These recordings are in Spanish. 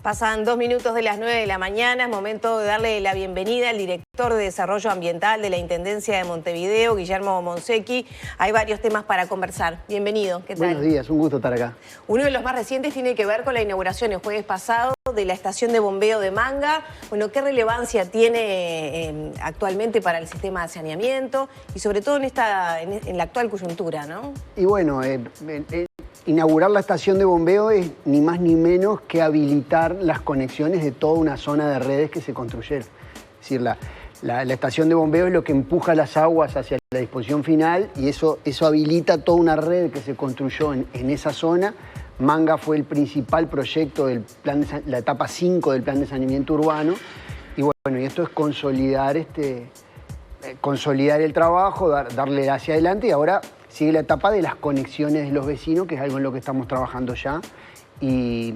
Pasan 2 minutos de las 9 de la mañana, es momento de darle la bienvenida al director de Desarrollo Ambiental de la Intendencia de Montevideo, Guillermo Monsecchi. Hay varios temas para conversar. Bienvenido, ¿qué tal? Buenos días, un gusto estar acá. Uno de los más recientes tiene que ver con la inauguración el jueves pasado de la estación de bombeo de Manga. Bueno, ¿qué relevancia tiene actualmente para el sistema de saneamiento y sobre todo en la actual coyuntura, ¿no? Y bueno, inaugurar la estación de bombeo es ni más ni menos que habilitar las conexiones de toda una zona de redes que se construyeron. Es decir, la estación de bombeo es lo que empuja las aguas hacia la disposición final y eso habilita toda una red que se construyó en esa zona. Manga fue el principal proyecto del plan la etapa 5 del plan de saneamiento urbano. Y bueno, y esto es consolidar el trabajo, darle hacia adelante, y ahora sigue la etapa de las conexiones de los vecinos, que es algo en lo que estamos trabajando ya. Y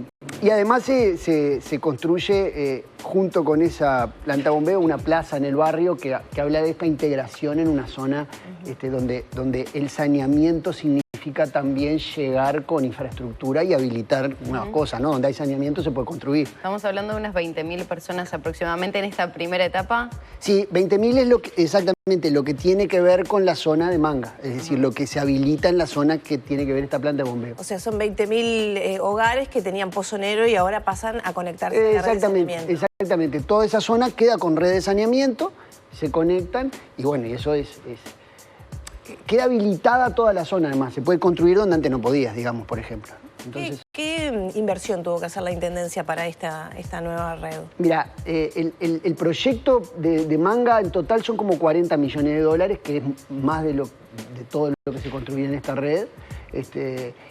además se construye junto con esa planta bombeo una plaza en el barrio que habla de esta integración en una zona donde el saneamiento significa también llegar con infraestructura y habilitar nuevas cosas, ¿no? Donde hay saneamiento se puede construir. Estamos hablando de unas 20.000 personas aproximadamente en esta primera etapa. Sí, 20.000 es exactamente lo que tiene que ver con la zona de Manga, es decir, lo que se habilita en la zona que tiene que ver esta planta de bombeo. O sea, son 20.000 hogares que tenían pozonero y ahora pasan a conectarse a la red de saneamiento. Exactamente, toda esa zona queda con red de saneamiento, se conectan y bueno, y eso queda habilitada toda la zona además, se puede construir donde antes no podías, digamos, por ejemplo. Entonces, ¿Qué inversión tuvo que hacer la Intendencia para esta nueva red? Mira, el proyecto de Manga en total son como 40 millones de dólares, que es más de todo lo que se construye en esta red.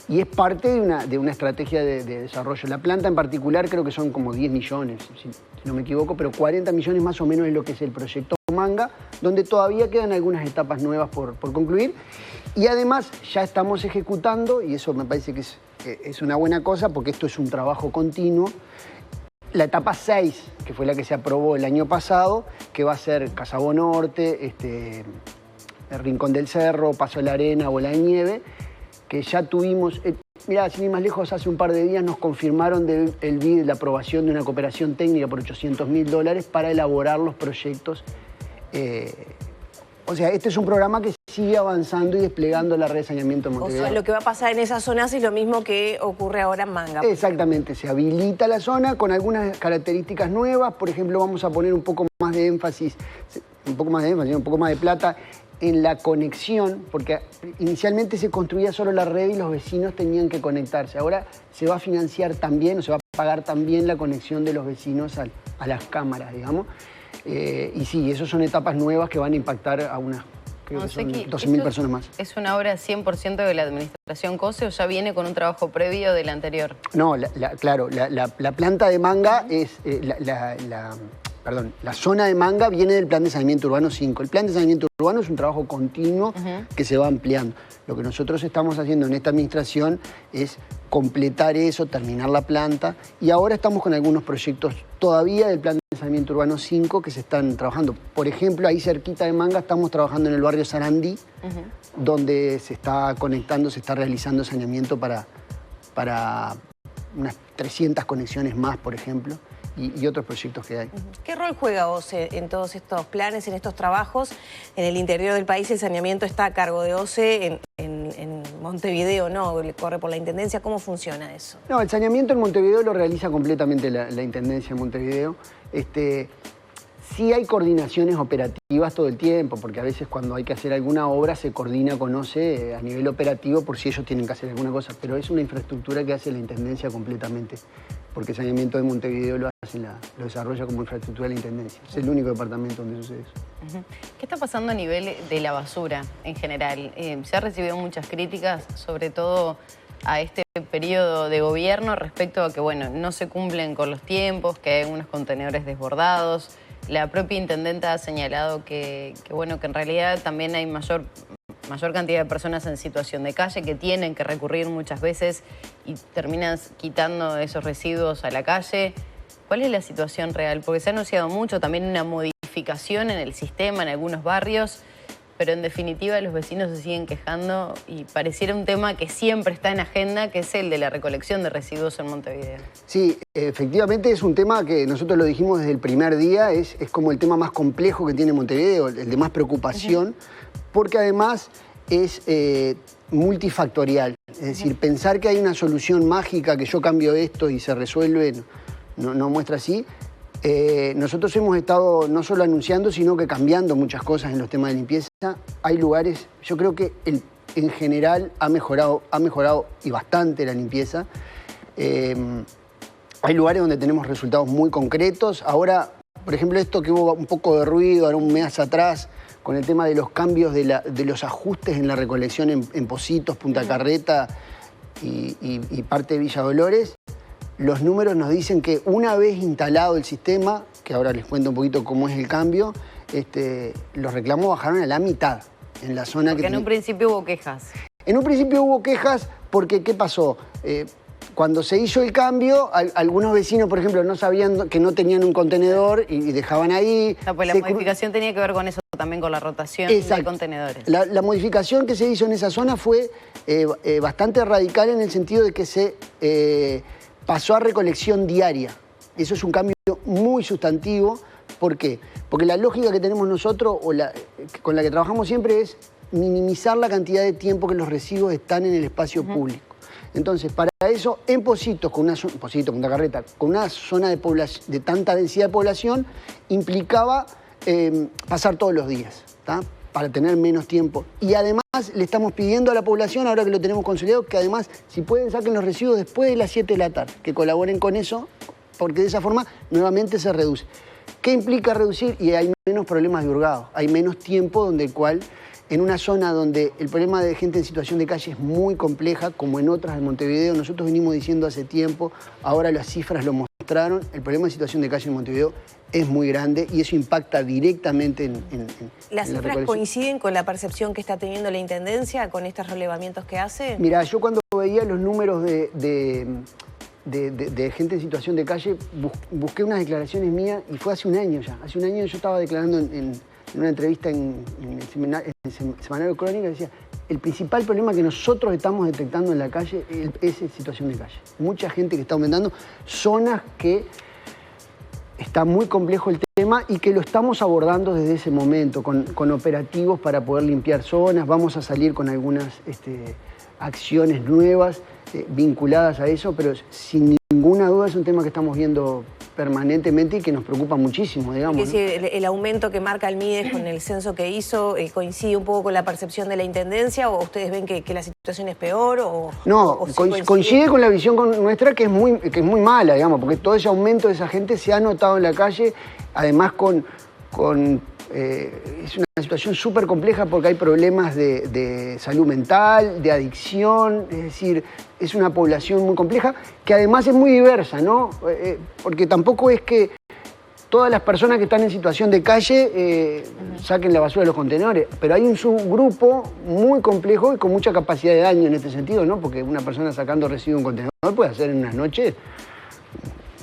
Y es parte de una estrategia de desarrollo. La planta en particular creo que son como 10 millones, si no me equivoco, pero 40 millones más o menos es lo que es el proyecto Manga, donde todavía quedan algunas etapas nuevas por concluir. Y además ya estamos ejecutando, y eso me parece que es una buena cosa, porque esto es un trabajo continuo, la etapa 6, que fue la que se aprobó el año pasado, que va a ser Casabo Norte, el Rincón del Cerro, Paso de la Arena, Bola de Nieve, que ya tuvimos, mirá, sin ir más lejos, hace un par de días nos confirmaron el BID, la aprobación de una cooperación técnica por $800.000 para elaborar los proyectos. O sea, este es un programa que sigue avanzando y desplegando la red de saneamiento de Montevideo. O sea, lo que va a pasar en esas zonas es lo mismo que ocurre ahora en Manga. Exactamente, se habilita la zona con algunas características nuevas. Por ejemplo, vamos a poner un poco más de énfasis, un poco más de plata en la conexión, porque inicialmente se construía solo la red y los vecinos tenían que conectarse. Ahora se va a financiar también, o se va a pagar también la conexión de los vecinos a las cámaras, digamos. Y sí, esas son etapas nuevas que van a impactar a unas, creo que son 12.000 personas más. ¿Es una obra 100% de la administración COSE o ya viene con un trabajo previo del anterior? No, claro, la planta de Manga es, la zona de Manga viene del Plan de Saneamiento Urbano 5. El Plan de Saneamiento Urbano es un trabajo continuo que se va ampliando. Lo que nosotros estamos haciendo en esta administración es completar eso, terminar la planta, y ahora estamos con algunos proyectos todavía del Plan de Saneamiento Urbano 5 que se están trabajando. Por ejemplo, ahí cerquita de Manga estamos trabajando en el barrio Sarandí, donde se está conectando, se está realizando saneamiento para unas 300 conexiones más, por ejemplo. Y otros proyectos que hay. ¿Qué rol juega OCE en todos estos planes, en estos trabajos? En el interior del país el saneamiento está a cargo de OCE, en Montevideo no, corre por la Intendencia. ¿Cómo funciona eso? No, el saneamiento en Montevideo lo realiza completamente la Intendencia de Montevideo. Sí hay coordinaciones operativas todo el tiempo, porque a veces cuando hay que hacer alguna obra se coordina con OCE a nivel operativo por si ellos tienen que hacer alguna cosa, pero es una infraestructura que hace la Intendencia completamente, porque el saneamiento de Montevideo lo desarrolla como infraestructura de la Intendencia. Es el único departamento donde sucede eso. ¿Qué está pasando a nivel de la basura en general? Se ha recibido muchas críticas, sobre todo a este periodo de gobierno respecto a que, bueno, no se cumplen con los tiempos, que hay unos contenedores desbordados. La propia intendenta ha señalado que en realidad también hay mayor cantidad de personas en situación de calle que tienen que recurrir muchas veces y terminas quitando esos residuos a la calle. ¿Cuál es la situación real? Porque se ha anunciado mucho también una modificación en el sistema en algunos barrios, pero en definitiva los vecinos se siguen quejando y pareciera un tema que siempre está en agenda, que es el de la recolección de residuos en Montevideo. Sí, efectivamente es un tema que nosotros lo dijimos desde el primer día, es como el tema más complejo que tiene Montevideo, el de más preocupación, porque además es multifactorial. Es decir, pensar que hay una solución mágica, que yo cambio esto y se resuelve, no muestra así. Nosotros hemos estado no solo anunciando, sino que cambiando muchas cosas en los temas de limpieza. Hay lugares, yo creo que en general ha mejorado y bastante la limpieza. Hay lugares donde tenemos resultados muy concretos. Ahora, por ejemplo, esto que hubo un poco de ruido, ahora un mes atrás, con el tema de los cambios de los ajustes en la recolección en Pocitos, Punta Carreta y parte de Villa Dolores, los números nos dicen que una vez instalado el sistema, que ahora les cuento un poquito cómo es el cambio, los reclamos bajaron a la mitad en la zona porque en un principio hubo quejas. En un principio hubo quejas porque, ¿qué pasó? Cuando se hizo el cambio, algunos vecinos, por ejemplo, no sabían que no tenían un contenedor y dejaban ahí. O sea, pues la modificación tenía que ver con eso también, con la rotación de contenedores. La modificación que se hizo en esa zona fue bastante radical en el sentido de que se pasó a recolección diaria. Eso es un cambio muy sustantivo. ¿Por qué? Porque la lógica que tenemos nosotros, con la que trabajamos siempre, es minimizar la cantidad de tiempo que los residuos están en el espacio público. Entonces, para eso, en Pocitos, Pocitos, Punta Carreta, con una zona de tanta densidad de población, implicaba pasar todos los días, ¿tá? Para tener menos tiempo. Y además le estamos pidiendo a la población, ahora que lo tenemos consolidado, que además, si pueden, saquen los residuos después de las 7 de la tarde, que colaboren con eso, porque de esa forma nuevamente se reduce. ¿Qué implica reducir? Y hay menos problemas de hurgado, hay menos tiempo donde el cual, en una zona donde el problema de gente en situación de calle es muy compleja, como en otras de Montevideo, nosotros venimos diciendo hace tiempo, ahora las cifras lo mostraron, el problema de situación de calle en Montevideo es muy grande y eso impacta directamente en ¿Las cifras coinciden con la percepción que está teniendo la Intendencia con estos relevamientos que hace? Mira, yo cuando veía los números de gente en situación de calle, busqué unas declaraciones mías y fue hace un año ya. Hace un año yo estaba declarando en una entrevista en el Semanario Crónica, decía, el principal problema que nosotros estamos detectando en la calle es situación de calle. Mucha gente que está aumentando, zonas que está muy complejo el tema y que lo estamos abordando desde ese momento, con operativos para poder limpiar zonas. Vamos a salir con algunas acciones nuevas vinculadas a eso, pero sin ninguna duda es un tema que estamos viendo permanentemente y que nos preocupa muchísimo, digamos. Es decir, el aumento que marca el MIDES con el censo que hizo coincide un poco con la percepción de la Intendencia, o ustedes ven que la situación es peor, no, coincide con la visión nuestra que es muy mala, digamos, porque todo ese aumento de esa gente se ha notado en la calle, además es una situación súper compleja porque hay problemas de salud mental, de adicción, es decir, es una población muy compleja que además es muy diversa, ¿no? Porque tampoco es que todas las personas que están en situación de calle saquen la basura de los contenedores, pero hay un subgrupo muy complejo y con mucha capacidad de daño en este sentido, ¿no? Porque una persona sacando residuos de un contenedor puede hacer en unas noches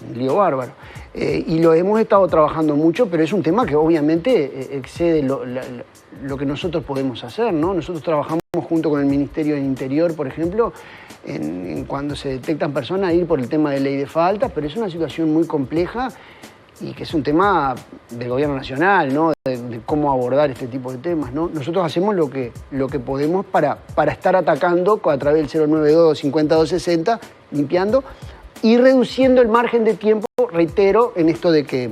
un lío bárbaro. Y lo hemos estado trabajando mucho, pero es un tema que obviamente excede lo que nosotros podemos hacer, ¿no? Nosotros trabajamos junto con el Ministerio del Interior, por ejemplo, en cuando se detectan personas, ir por el tema de ley de faltas, pero es una situación muy compleja y que es un tema del gobierno nacional, ¿no? De cómo abordar este tipo de temas, ¿no? Nosotros hacemos lo que podemos para estar atacando a través del 092-5260, limpiando y reduciendo el margen de tiempo, reitero, en esto de que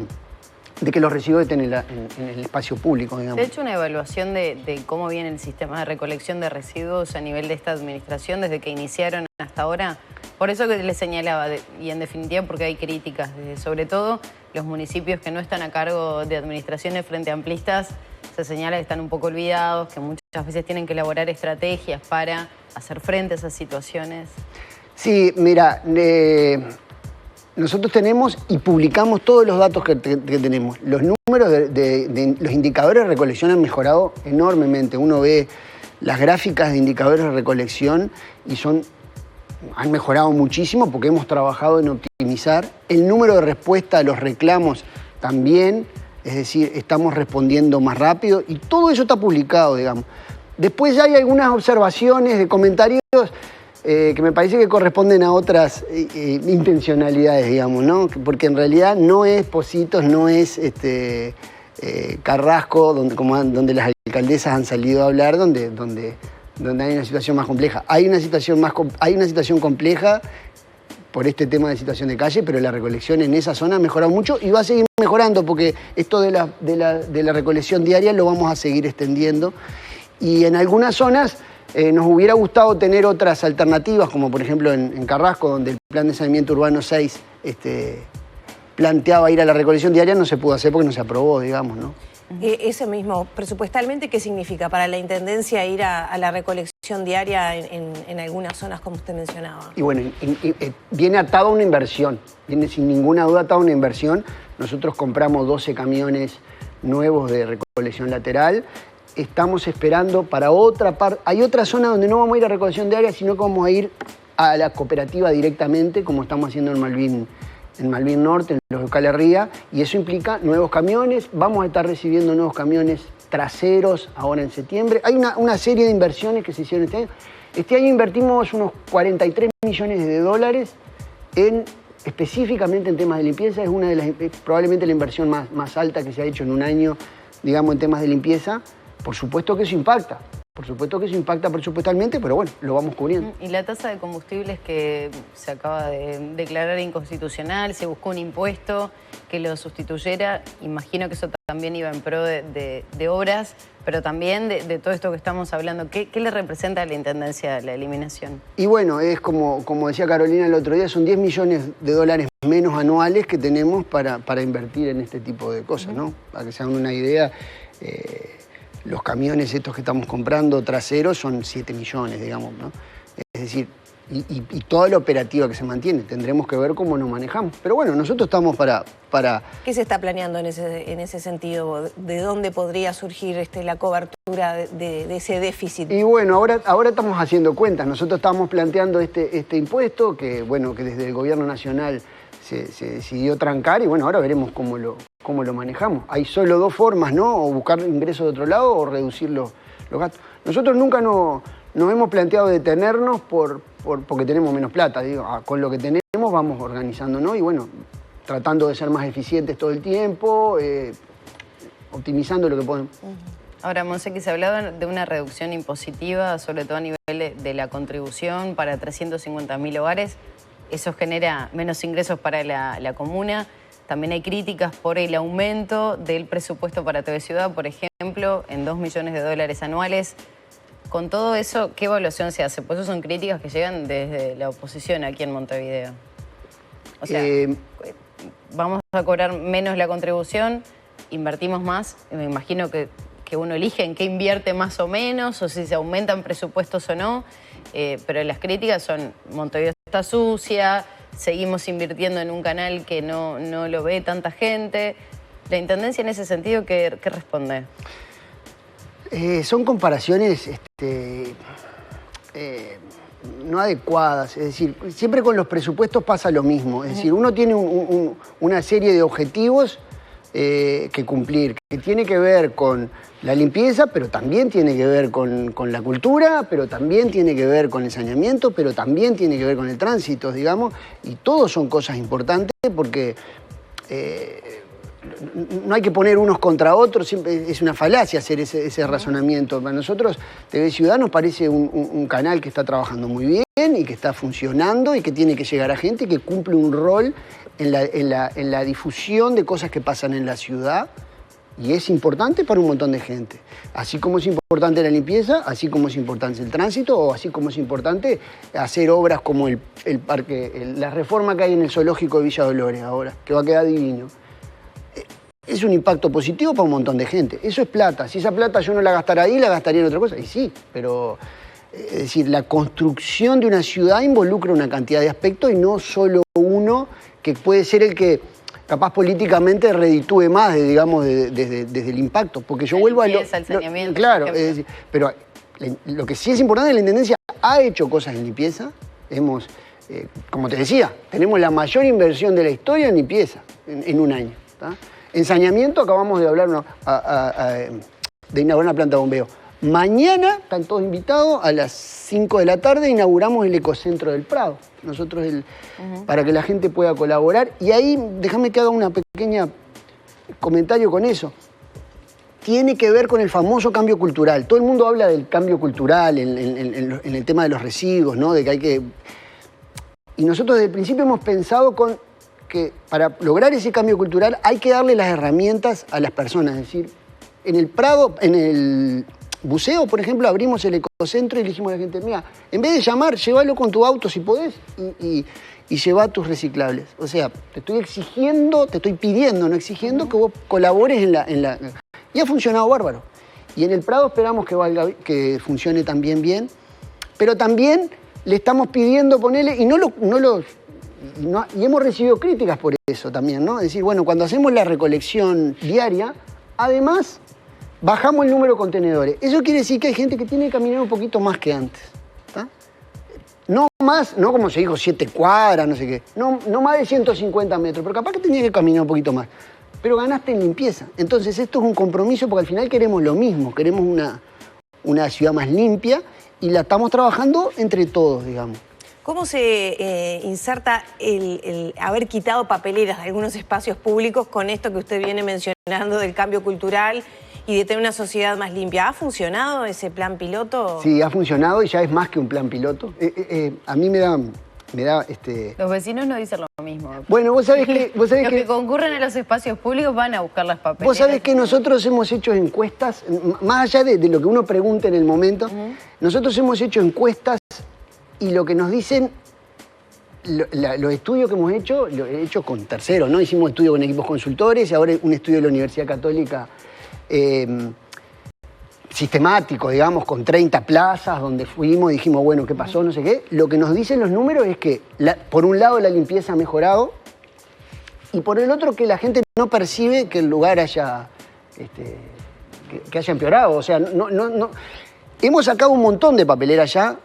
los residuos estén en el espacio público, digamos. ¿Se ha hecho una evaluación de cómo viene el sistema de recolección de residuos a nivel de esta administración desde que iniciaron hasta ahora? Por eso que les señalaba, y en definitiva porque hay críticas, sobre todo los municipios que no están a cargo de administraciones frente amplistas, se señala que están un poco olvidados, que muchas veces tienen que elaborar estrategias para hacer frente a esas situaciones. Sí, mira, nosotros tenemos y publicamos todos los datos que tenemos. Los números de los indicadores de recolección han mejorado enormemente. Uno ve las gráficas de indicadores de recolección y han mejorado muchísimo porque hemos trabajado en optimizar. El número de respuesta a los reclamos también Es decir, estamos respondiendo más rápido y todo eso está publicado, digamos. Después ya hay algunas observaciones de comentarios que me parece que corresponden a otras intencionalidades, digamos, ¿no? Porque en realidad no es Pocitos, no es Carrasco, donde las alcaldesas han salido a hablar, donde hay una situación más compleja. Hay una situación compleja por este tema de situación de calle, pero la recolección en esa zona ha mejorado mucho y va a seguir mejorando porque esto de la recolección diaria lo vamos a seguir extendiendo. Y en algunas zonas nos hubiera gustado tener otras alternativas, como por ejemplo en Carrasco, donde el Plan de Saneamiento Urbano 6 planteaba ir a la recolección diaria, no se pudo hacer porque no se aprobó, digamos, ¿no? Ese mismo, presupuestalmente, ¿qué significa para la Intendencia ir a la recolección diaria en algunas zonas, como usted mencionaba? Y bueno, viene atado a una inversión, viene sin ninguna duda atado a una inversión. Nosotros compramos 12 camiones nuevos de recolección lateral. Estamos esperando para otra parte. Hay otra zona donde no vamos a ir a recolección diaria, sino que vamos a ir a la cooperativa directamente, como estamos haciendo en Malvin Norte, en los Euskal Herria, y eso implica nuevos camiones. Vamos a estar recibiendo nuevos camiones traseros ahora en septiembre. Hay una serie de inversiones que se hicieron este año. Este año invertimos unos 43 millones de dólares específicamente en temas de limpieza. Es probablemente la inversión más alta que se ha hecho en un año, digamos, en temas de limpieza. Por supuesto que eso impacta. Por supuesto que eso impacta presupuestalmente, pero bueno, lo vamos cubriendo. Y la tasa de combustibles que se acaba de declarar inconstitucional, se buscó un impuesto que lo sustituyera, imagino que eso también iba en pro de obras, pero también de todo esto que estamos hablando. ¿Qué le representa a la Intendencia la eliminación? Y bueno, es como decía Carolina el otro día, son 10 millones de dólares menos anuales que tenemos para invertir en este tipo de cosas, ¿no? Para que se hagan una idea. Los camiones estos que estamos comprando traseros son 7 millones, digamos, ¿no? Es decir, y toda la operativa que se mantiene. Tendremos que ver cómo nos manejamos. Pero bueno, nosotros estamos para... ¿Qué se está planeando en ese sentido? ¿De dónde podría surgir la cobertura de ese déficit? Y bueno, ahora estamos haciendo cuentas. Nosotros estamos planteando este impuesto que desde el gobierno nacional se decidió trancar y bueno, ahora veremos cómo lo manejamos. Hay solo dos formas, ¿no? O buscar ingresos de otro lado o reducir los gastos. Nosotros nunca nos hemos planteado detenernos porque tenemos menos plata. Digo, con lo que tenemos vamos organizándonos y bueno, tratando de ser más eficientes todo el tiempo, optimizando lo que podemos. Ahora, Monse, que se hablaba de una reducción impositiva, sobre todo a nivel de la contribución para 350.000 hogares. Eso genera menos ingresos para la comuna. También hay críticas por el aumento del presupuesto para TV Ciudad, por ejemplo, en 2 millones de dólares anuales. Con todo eso, ¿qué evaluación se hace? Pues eso son críticas que llegan desde la oposición aquí en Montevideo. O sea, vamos a cobrar menos la contribución, invertimos más. Me imagino que uno elige en qué invierte más o menos, o si se aumentan presupuestos o no. Pero las críticas son: Montevideo está sucia, seguimos invirtiendo en un canal que no lo ve tanta gente. ¿La Intendencia en ese sentido qué responde? Son comparaciones no adecuadas. Es decir, siempre con los presupuestos pasa lo mismo. Es decir, uno tiene una serie de objetivos que cumplir, que tiene que ver con la limpieza, pero también tiene que ver con la cultura, pero también tiene que ver con el saneamiento, pero también tiene que ver con el tránsito, digamos, y todos son cosas importantes porque no hay que poner unos contra otros, siempre es una falacia hacer ese razonamiento. Para nosotros, TV Ciudad nos parece un canal que está trabajando muy bien y que está funcionando y que tiene que llegar a gente y que cumple un rol en la difusión de cosas que pasan en la ciudad. Y es importante para un montón de gente. Así como es importante la limpieza, así como es importante el tránsito, o así como es importante hacer obras como el parque, la reforma que hay en el zoológico de Villa Dolores ahora, que va a quedar divino. Es un impacto positivo para un montón de gente. Eso es plata. Si esa plata yo no la gastara ahí, la gastaría en otra cosa. Y sí, pero es decir, la construcción de una ciudad involucra una cantidad de aspectos y no solo uno que puede ser el que capaz políticamente reditúe más, digamos, desde el impacto. Porque yo vuelvo a lo... saneamiento, claro, es decir, pero lo que sí es importante, la Intendencia ha hecho cosas en limpieza. Hemos, como te decía, tenemos la mayor inversión de la historia en limpieza en un año. ¿Tá? En saneamiento acabamos de hablar de inaugurar una planta de bombeo. Mañana, están todos invitados, a las 5 de la tarde inauguramos el Ecocentro del Prado. Nosotros, para que la gente pueda colaborar. Y ahí, déjame que haga una pequeña comentario con eso. Tiene que ver con el famoso cambio cultural. Todo el mundo habla del cambio cultural en el tema de los residuos, ¿no? De que hay que... Y nosotros desde el principio hemos pensado que para lograr ese cambio cultural hay que darle las herramientas a las personas. Es decir, en el Prado, en el buceo, por ejemplo, abrimos el ecocentro y le dijimos a la gente, mira, en vez de llamar, llévalo con tu auto si podés y lleva tus reciclables. O sea, te estoy exigiendo, te estoy pidiendo, no exigiendo, que vos colabores en la... Y ha funcionado bárbaro. Y en el Prado esperamos que funcione también bien, pero también le estamos pidiendo ponerle, y y hemos recibido críticas por eso también, ¿no? Es decir, bueno, cuando hacemos la recolección diaria, además bajamos el número de contenedores. Eso quiere decir que hay gente que tiene que caminar un poquito más que antes. ¿Tá? No más, no como se dijo, 7 cuadras, no sé qué. No más de 150 metros, pero capaz que tenía que caminar un poquito más. Pero ganaste en limpieza. Entonces esto es un compromiso porque al final queremos lo mismo. Queremos una ciudad más limpia y la estamos trabajando entre todos, digamos. ¿Cómo se inserta el haber quitado papeleras de algunos espacios públicos con esto que usted viene mencionando del cambio cultural y de tener una sociedad más limpia? ¿Ha funcionado ese plan piloto? Sí, ha funcionado y ya es más que un plan piloto. A mí me da Los vecinos no dicen lo mismo. Bueno, vos sabés que... Los que concurren a los espacios públicos van a buscar las papeleras. Vos sabés que nosotros hemos hecho encuestas, más allá de lo que uno pregunta en el momento, nosotros hemos hecho encuestas y lo que nos dicen, los estudios que hemos hecho, lo he hecho con terceros, ¿no? Hicimos estudios con equipos consultores y ahora un estudio de la Universidad Católica sistemático, digamos, con 30 plazas, donde fuimos y dijimos, bueno, ¿qué pasó? No sé qué. Lo que nos dicen los números es que, por un lado, la limpieza ha mejorado y por el otro, que la gente no percibe que el lugar haya empeorado. O sea, no. Hemos sacado un montón de papelera ya.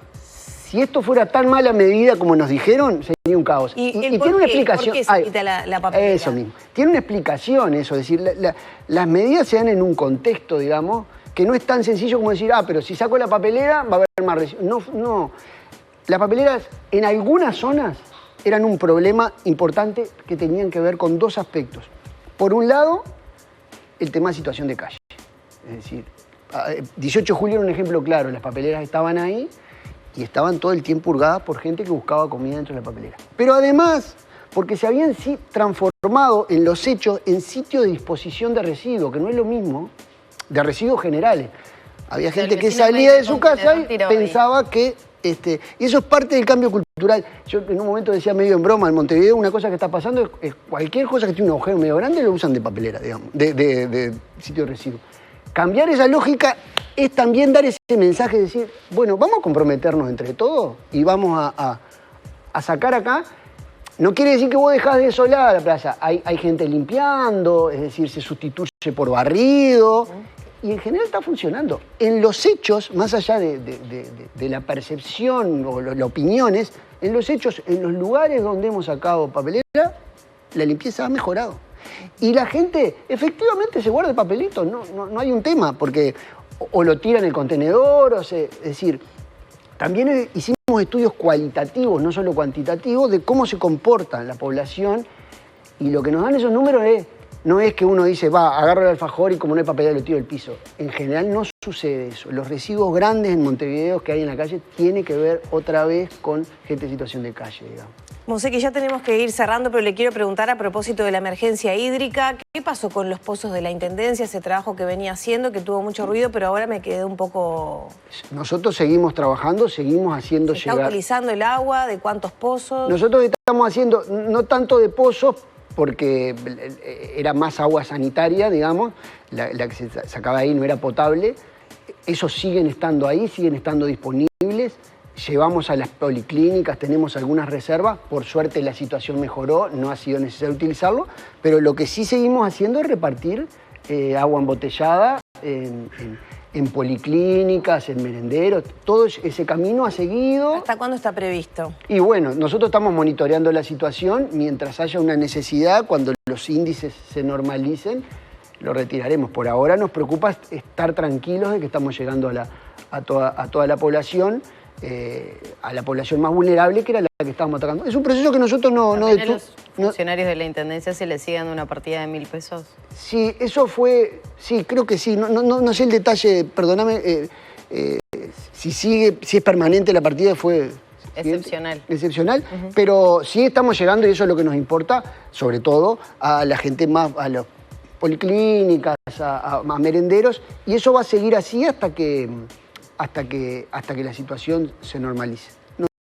Si esto fuera tan mala medida como nos dijeron, sería un caos. ¿Y tiene una explicación? ¿Por qué se quita la papelera? Eso mismo. Tiene una explicación eso. Es decir, las medidas se dan en un contexto, digamos, que no es tan sencillo como decir, pero si saco la papelera va a haber más residuos. No. Las papeleras en algunas zonas eran un problema importante que tenían que ver con dos aspectos. Por un lado, el tema de situación de calle. Es decir, 18 de julio era un ejemplo claro. Las papeleras estaban ahí y estaban todo el tiempo hurgadas por gente que buscaba comida dentro de la papelera. Pero además, porque se habían transformado en los hechos en sitio de disposición de residuos, que no es lo mismo, de residuos generales. Había gente que salía de su casa y pensaba que... y eso es parte del cambio cultural. Yo en un momento decía medio en broma, en Montevideo una cosa que está pasando es cualquier cosa que tiene un agujero medio grande lo usan de papelera, digamos, de sitio de residuos. Cambiar esa lógica es también dar ese mensaje de decir, bueno, vamos a comprometernos entre todos y vamos a sacar acá. No quiere decir que vos dejás desolada la plaza. Hay gente limpiando, es decir, se sustituye por barrido. Y en general está funcionando. En los hechos, más allá de la percepción o las opiniones, en los hechos, en los lugares donde hemos sacado papelera, la limpieza ha mejorado. Y la gente efectivamente se guarda el papelito, no hay un tema, porque o lo tira en el contenedor, es decir, también hicimos estudios cualitativos, no solo cuantitativos, de cómo se comporta la población, y lo que nos dan esos números no es que uno dice, agarro el alfajor y como no hay papelera lo tiro al piso. En general no sucede eso. Los residuos grandes en Montevideo que hay en la calle tiene que ver otra vez con gente en situación de calle, digamos. Monse, que ya tenemos que ir cerrando, pero le quiero preguntar a propósito de la emergencia hídrica, ¿qué pasó con los pozos de la Intendencia, ese trabajo que venía haciendo, que tuvo mucho ruido, pero ahora me quedé un poco... Nosotros seguimos trabajando, seguimos haciendo llegar... ¿Está utilizando el agua? ¿De cuántos pozos? Nosotros estamos haciendo, no tanto de pozos, porque era más agua sanitaria, digamos, la que se sacaba ahí no era potable. Esos siguen estando ahí, siguen estando disponibles. Llevamos a las policlínicas, tenemos algunas reservas. Por suerte la situación mejoró, no ha sido necesario utilizarlo. Pero lo que sí seguimos haciendo es repartir agua embotellada en policlínicas, en merenderos, todo ese camino ha seguido. ¿Hasta cuándo está previsto? Y bueno, nosotros estamos monitoreando la situación. Mientras haya una necesidad, cuando los índices se normalicen, lo retiraremos. Por ahora nos preocupa estar tranquilos de que estamos llegando a toda la población, a la población más vulnerable, que era la que estábamos atacando. Es un proceso que nosotros no... ¿A los funcionarios de la Intendencia se les sigue dando una partida de 1.000 pesos? Sí, eso fue... Sí, creo que sí. No sé el detalle, perdóname. Si es permanente la partida, fue... Excepcional. Excepcional, pero sí estamos llegando, y eso es lo que nos importa, sobre todo a la gente más, a las policlínicas, a merenderos, y eso va a seguir así hasta que la situación se normalice.